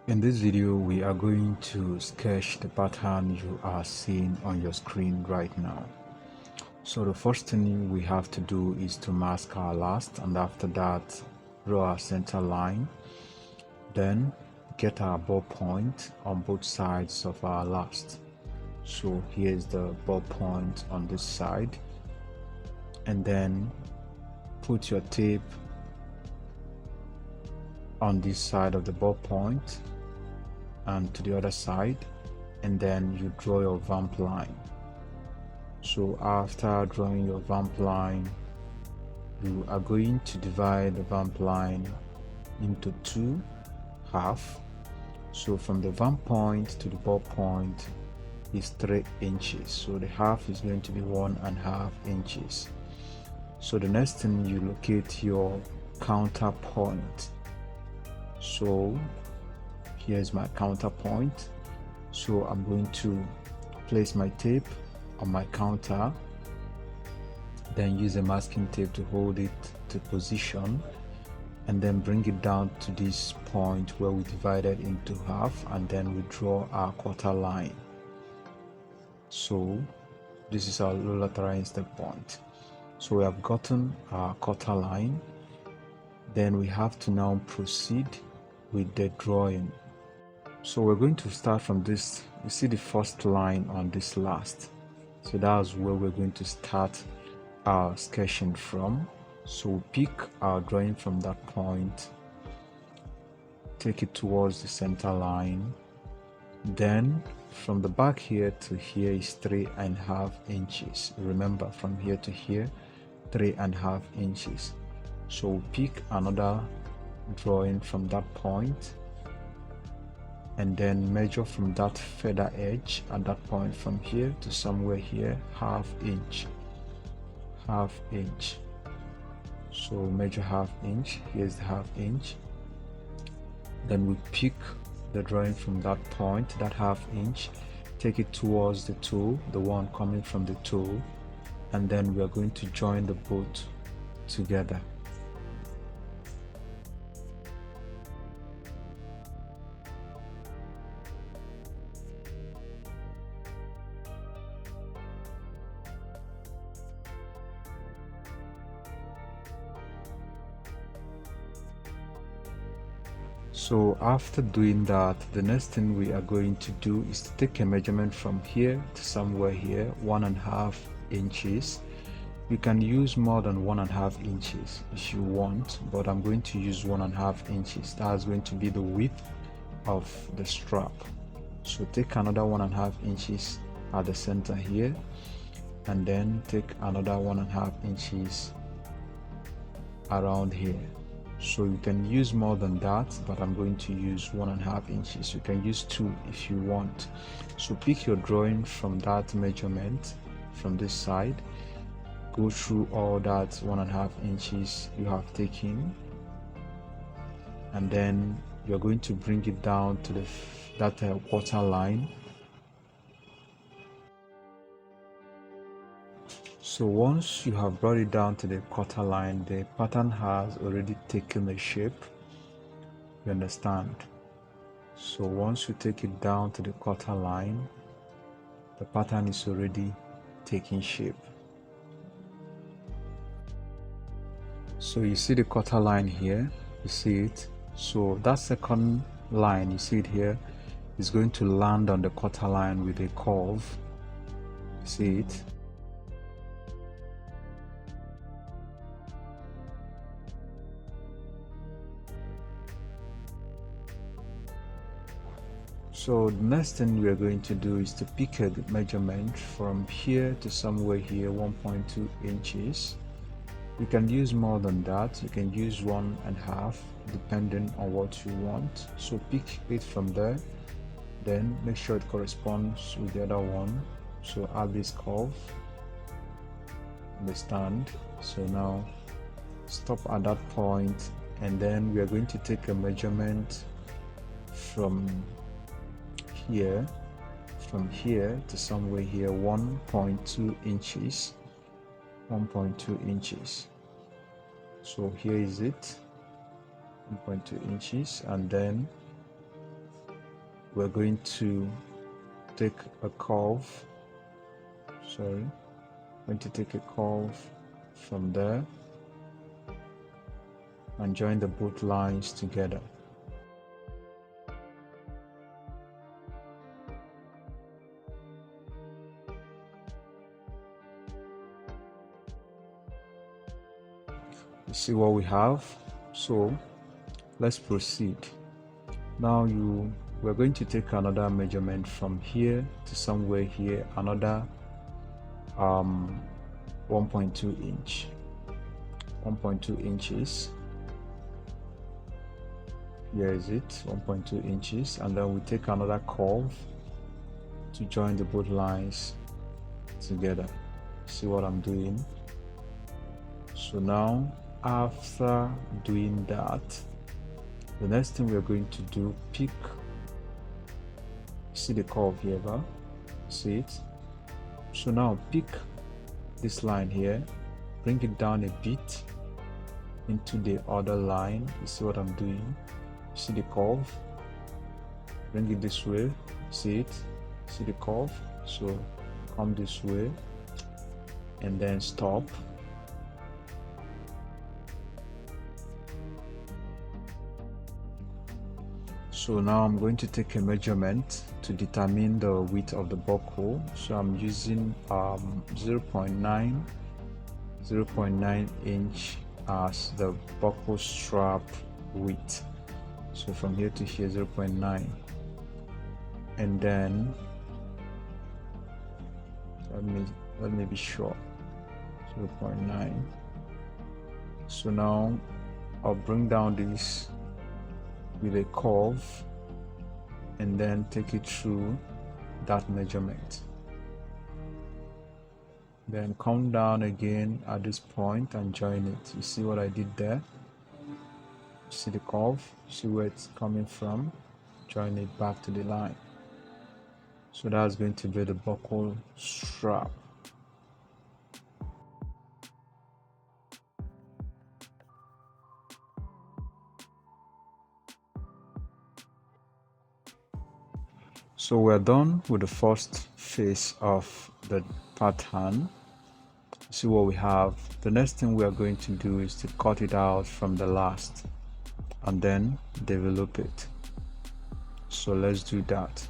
In this video, we are going to sketch the pattern you are seeing on your screen right now. So the first thing we have to do is to mask our last, and after that draw our center line. Then get our ballpoint on both sides of our last. So here's the ballpoint on this side, and then put your tape on this side of the ballpoint and to the other side, and then you draw your vamp line. So after drawing your vamp line, you are going to divide the vamp line into two halves. So from the vamp point to the ball point is 3 inches, so the half is going to be 1.5 inches. So the next thing, you locate your counterpoint. So here's my counterpoint. So I'm going to place my tape on my counter, then use a masking tape to hold it to position, and then bring it down to this point where we divided into half, and then we draw our quarter line. So this is our low lateral instep point. So we have gotten our quarter line. Then we have to now proceed with the drawing. So we're going to start from this. You see the first line on this last, so that's where we're going to start our sketching from. So we pick our drawing from that point, take it towards the center line, then from the back here to here is 3.5 inches. Remember, from here to here 3.5 inches. So we pick another drawing from that point, and then measure from that feather edge at that point from here to somewhere here, half inch. So measure half inch. Here's the half inch. Then we pick the drawing from that point, that half inch, take it towards the toe, the one coming from the toe, and then we are going to join the both together. So after doing that, the next thing we are going to do is to take a measurement from here to somewhere here, 1.5 inches. You can use more than 1.5 inches if you want, but I'm going to use 1.5 inches. That's going to be the width of the strap. So take another 1.5 inches at the center here, and then take another 1.5 inches around here. So you can use more than that, but I'm going to use 1.5 inches. You can use 2 if you want. So pick your drawing from that measurement from this side, go through all that 1.5 inches you have taken, and then you're going to bring it down to that quarter line. So once you have brought it down to the quarter line, the pattern has already taken a shape. You understand? So once you take it down to the quarter line, the pattern is already taking shape. So you see the quarter line here, you see it. So that second line, you see it here, is going to land on the quarter line with a curve. You see it? So the next thing we are going to do is to pick a measurement from here to somewhere here, 1.2 inches. You can use more than that. You can use 1.5 depending on what you want. So pick it from there, then make sure it corresponds with the other one. So add this curve, understand? So now stop at that point, and then we are going to take a measurement from here to somewhere here, 1.2 inches. 1.2 inches. So here is it, 1.2 inches, and then we're going to take a curve. I'm going to take a curve from there and join the both lines together. You see what we have? So let's proceed. Now we're going to take another measurement from here to somewhere here, another 1.2 inches. Here is it, 1.2 inches, and then we take another curve to join the both lines together. See what I'm doing? So now, after doing that, the next thing we're going to do, pick, see the curve here, see it? So now pick this line here, bring it down a bit into the other line. You see what I'm doing? See the curve? Bring it this way, see it? See the curve? So come this way and then stop. So now I'm going to take a measurement to determine the width of the buckle. So I'm using 0.9 inch as the buckle strap width. So from here to here, 0.9, and then let me be sure, 0.9. So now I'll bring down this with a curve and then take it through that measurement, then come down again at this point and join it. You see what I did there? See the curve, see where it's coming from, join it back to the line. So that's going to be the buckle strap. So we're done with the first phase of the pattern. See what we have. The next thing we are going to do is to cut it out from the last and then develop it. So let's do that.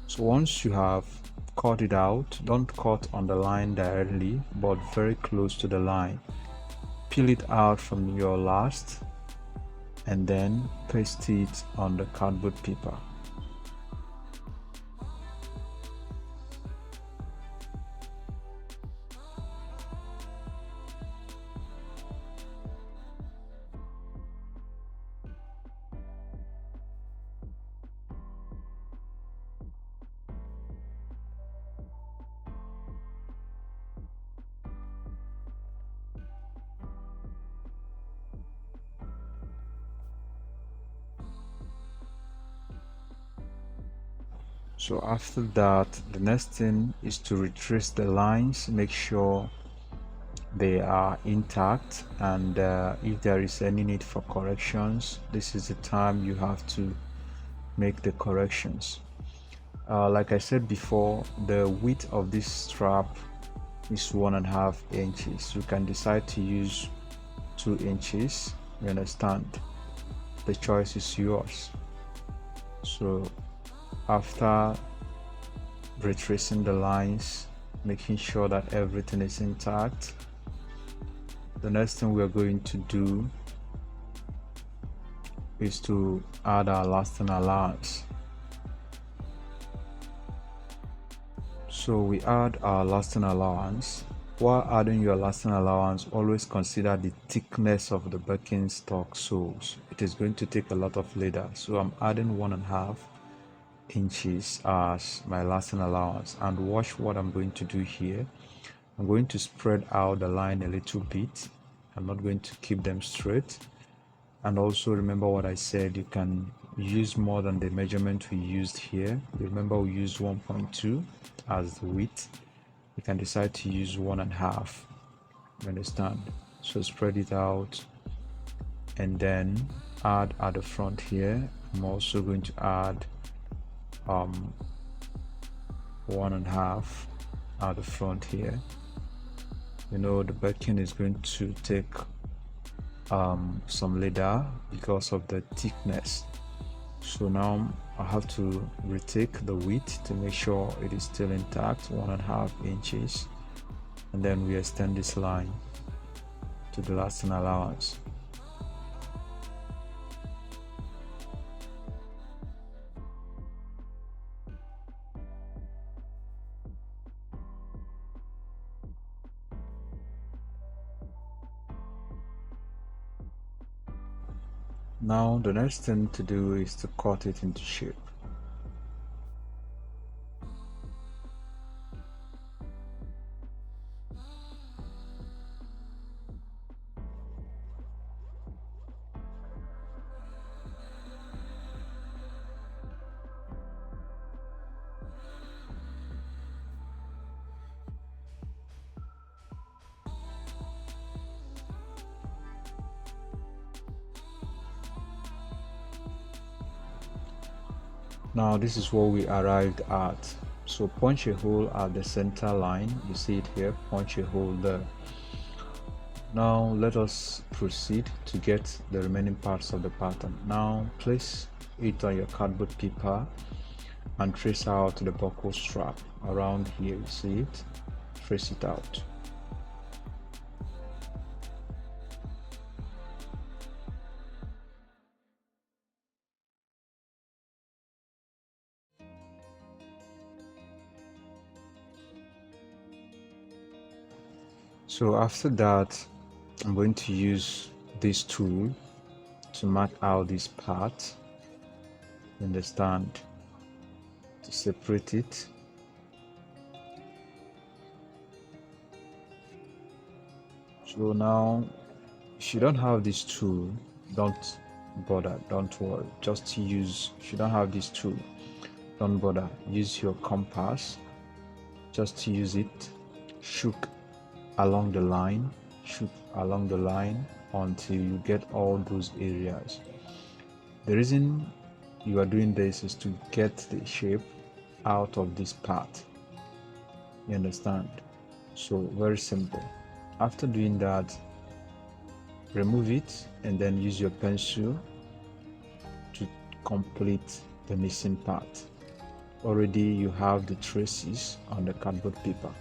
So once you have cut it out, don't cut on the line directly but very close to the line. Peel it out from your last and then paste it on the cardboard paper. So after that, the next thing is to retrace the lines, make sure they are intact, and if there is any need for corrections, this is the time you have to make the corrections. Like I said before, the width of this strap is 1.5 inches. You can decide to use 2 inches, you understand? The choice is yours. So after retracing the lines, making sure that everything is intact, the next thing we are going to do is to add our lasting allowance. So we add our lasting allowance. While adding your lasting allowance, always consider the thickness of the Birkenstock soles. It is going to take a lot of leather, so I'm adding 1.5 inches as my lasting allowance. And watch what I'm going to do here. I'm going to spread out the line a little bit. I'm not going to keep them straight. And also remember what I said, you can use more than the measurement we used here. Remember we used 1.2 as the width. You can decide to use 1.5. You understand? So spread it out and then add at the front here I'm also going to add 1.5 at the front here. You know, the Birkin is going to take some leather because of the thickness. So now I have to retake the width to make sure it is still intact, 1.5 inches, and then we extend this line to the lasting allowance. Now the next thing to do is to cut it into shape. Now this is what we arrived at. So punch a hole at the center line, you see it here, punch a hole there. Now let us proceed to get the remaining parts of the pattern. Now place it on your cardboard paper and trace out the buckle strap around here, you see it, trace it out. So after that, I'm going to use this tool to mark out this part, understand, to separate it. So now, if you don't have this tool, don't bother, don't worry, just use, if you don't have this tool, don't bother, use your compass, just use it, shook along the line, until you get all those areas. The reason you are doing this is to get the shape out of this part, you understand? So very simple. After doing that, remove it and then use your pencil to complete the missing part. Already you have the traces on the cardboard paper.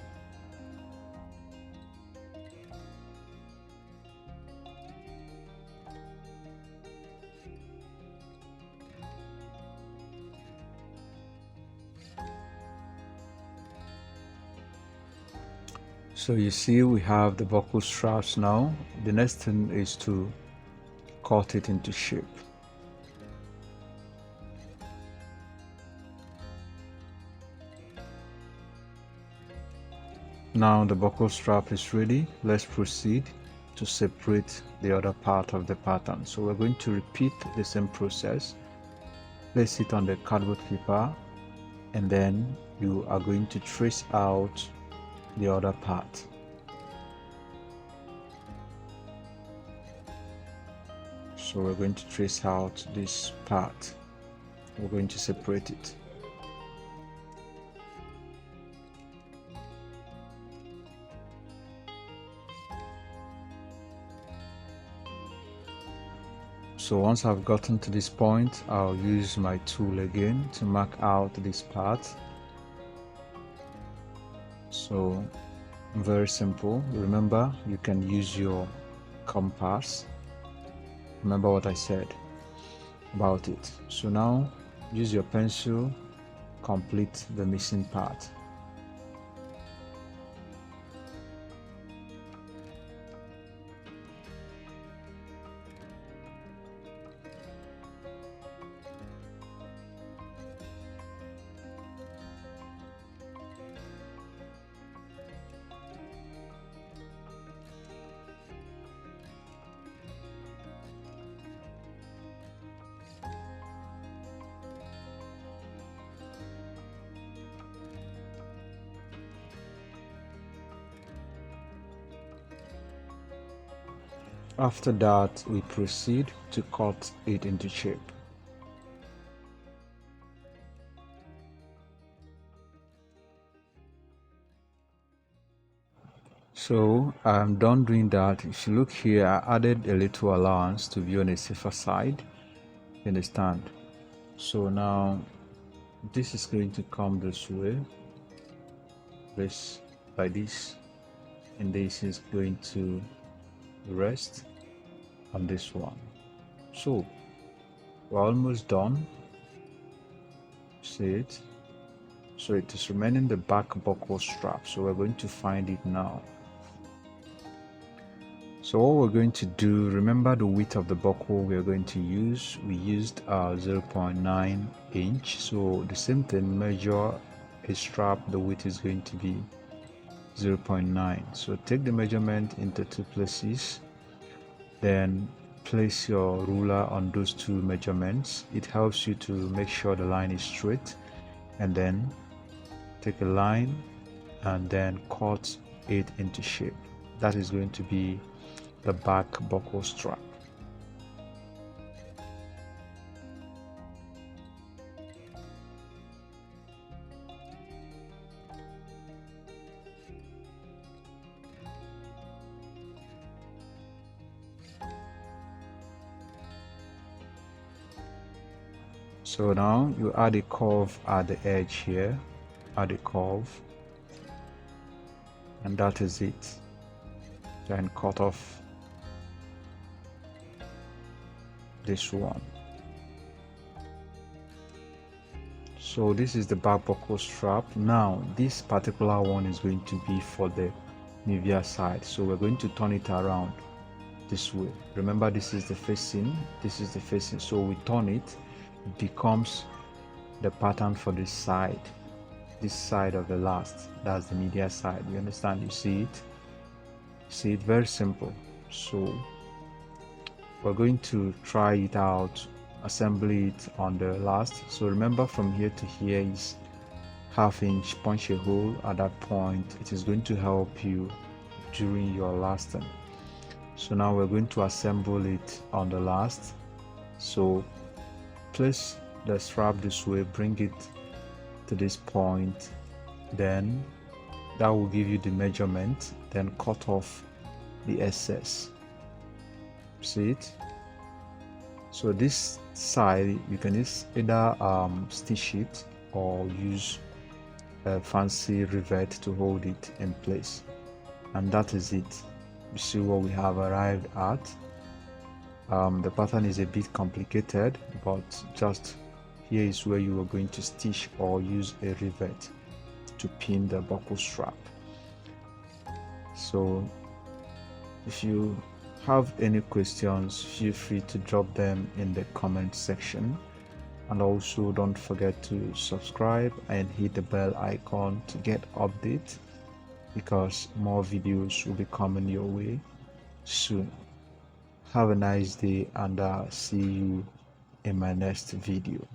So you see we have the buckle straps now. The next thing is to cut it into shape. Now the buckle strap is ready. Let's proceed to separate the other part of the pattern. So we're going to repeat the same process. Place it on the cardboard paper and then you are going to trace out the other part. So we're going to trace out this part. We're going to separate it. So once I've gotten to this point, I'll use my tool again to mark out this part. So very simple. Remember, you can use your compass. Remember what I said about it. So now use your pencil, complete the missing part. After that, we proceed to cut it into shape. So I'm done doing that. If you look here, I added a little allowance to be on a safer side. You understand? So now this is going to come this way, this like this, and this is going to rest on this one. So we're almost done. See it? So it is remaining the back buckle strap, so we're going to find it now. So what we're going to do, remember the width of the buckle we're going to use. We used 0.9 inch, so the same thing, measure a strap, the width is going to be 0.9. so take the measurement into two places, then place your ruler on those two measurements. It helps you to make sure the line is straight, and then take a line and then cut it into shape. That is going to be the back buckle strap. So now you add a curve at the edge here, add a curve, and that is it. Then cut off this one. So this is the back buckle strap. Now this particular one is going to be for the Nivea side, so we're going to turn it around this way. Remember, this is the facing, this is the facing, so we turn it, it becomes the pattern for this side of the last, that's the media side. You understand? You see it? See it? Very simple. So we're going to try it out, assemble it on the last. So remember, from here to here is ½ inch, punch a hole at that point. It is going to help you during your lasting. So now we're going to assemble it on the last. So place the strap this way, bring it to this point, then that will give you the measurement, then cut off the excess. See it? So this side you can either stitch it or use a fancy rivet to hold it in place, and that is it. You see what we have arrived at. The pattern is a bit complicated, but just here is where you are going to stitch or use a rivet to pin the buckle strap. So if you have any questions, feel free to drop them in the comment section, and also don't forget to subscribe and hit the bell icon to get updates, because more videos will be coming your way soon. Have a nice day, and see you in my next video.